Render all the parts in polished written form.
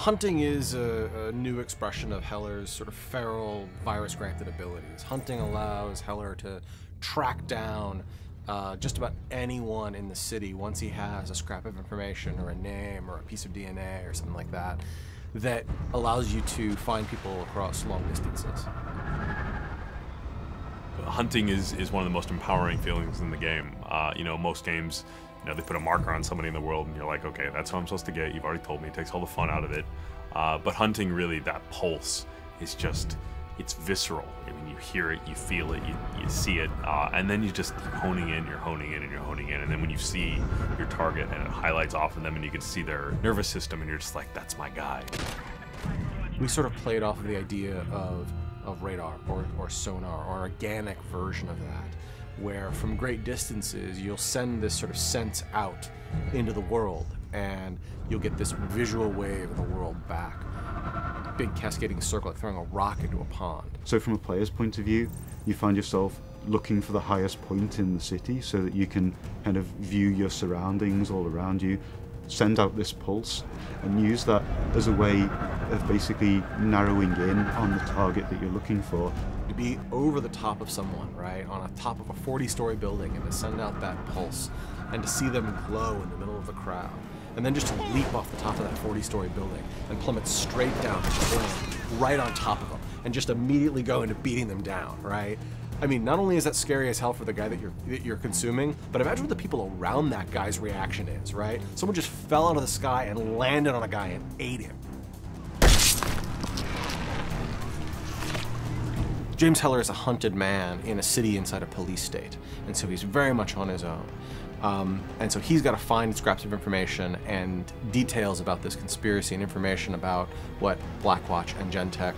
Hunting is a new expression of Heller's sort of feral virus-granted abilities. Hunting allows Heller to track down just about anyone in the city once he has a scrap of information or a name or a piece of DNA or something like that, that allows you to find people across long distances. Hunting is one of the most empowering feelings in the game. You know, most games, you know, they put a marker on somebody in the world and you're like, okay, that's who I'm supposed to get. You've already told me. It takes all the fun out of it. But hunting, really, that pulse is just, it's visceral. I mean, you hear it, you feel it, you see it, and then you're honing in, and then when you see your target and it highlights off of them and you can see their nervous system and you're just like, that's my guy. We sort of played off of the idea of radar or sonar, or an organic version of that, where from great distances you'll send this sort of sense out into the world and you'll get this visual wave of the world back. Big cascading circle, like throwing a rock into a pond. So from a player's point of view, you find yourself looking for the highest point in the city so that you can kind of view your surroundings all around you, send out this pulse, and use that as a way of basically narrowing in on the target that you're looking for. To be over the top of someone, right, on a top of a 40-story building, and to send out that pulse, and to see them glow in the middle of the crowd, and then just to leap off the top of that 40-story building and plummet straight down, right on top of them, and just immediately go into beating them down, right? I mean, not only is that scary as hell for the guy that you're consuming, but imagine what the people around that guy's reaction is, right? Someone just fell out of the sky and landed on a guy and ate him. James Heller is a hunted man in a city inside a police state, and so he's very much on his own. And so he's got to find scraps of information and details about this conspiracy and information about what Blackwatch and Gentek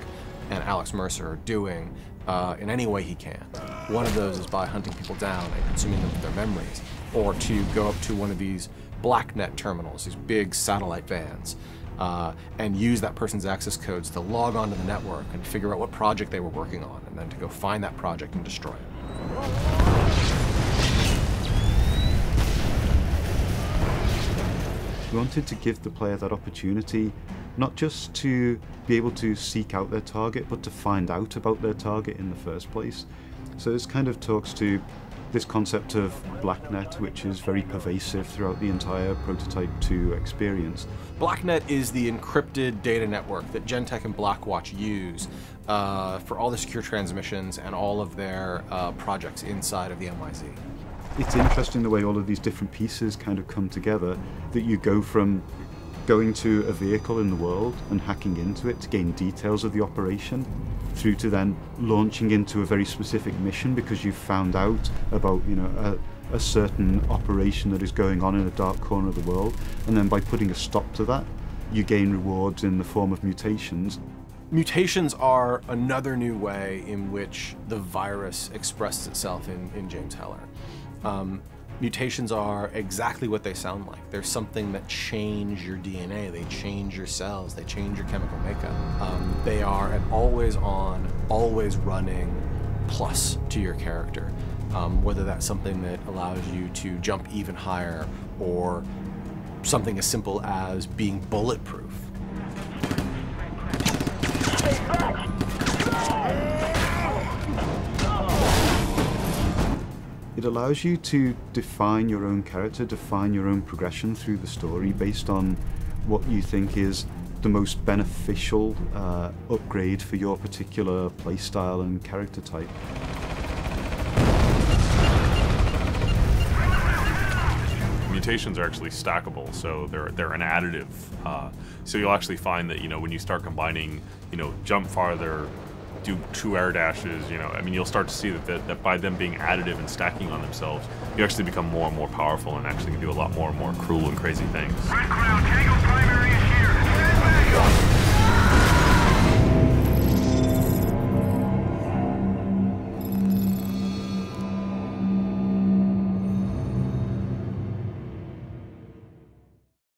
and Alex Mercer are doing in any way he can. One of those is by hunting people down and consuming them with their memories, or to go up to one of these BlackNet terminals, these big satellite vans, and use that person's access codes to log onto the network and figure out what project they were working on, and then to go find that project and destroy it. We wanted to give the player that opportunity, not just to be able to seek out their target, but to find out about their target in the first place. So this kind of talks to this concept of BlackNet, which is very pervasive throughout the entire Prototype 2 experience. BlackNet is the encrypted data network that Gentek and Blackwatch use for all the secure transmissions and all of their projects inside of the MYZ. It's interesting the way all of these different pieces kind of come together, that you go from going to a vehicle in the world and hacking into it to gain details of the operation, through to then launching into a very specific mission because you've found out about, you know, a certain operation that is going on in a dark corner of the world, and then by putting a stop to that, you gain rewards in the form of mutations. Mutations are another new way in which the virus expresses itself in James Heller. Mutations are exactly what they sound like. They're something that change your DNA, they change your cells, they change your chemical makeup. They are an always on, always running plus to your character. Whether that's something that allows you to jump even higher, or something as simple as being bulletproof. It allows you to define your own character, define your own progression through the story based on what you think is the most beneficial upgrade for your particular playstyle and character type. Mutations are actually stackable, so they're an additive. So you'll actually find that, you know, when you start combining, you know, jump farther, do 2 air dashes, you know, I mean, you'll start to see that by them being additive and stacking on themselves, you actually become more and more powerful and actually can do a lot more and more cruel and crazy things.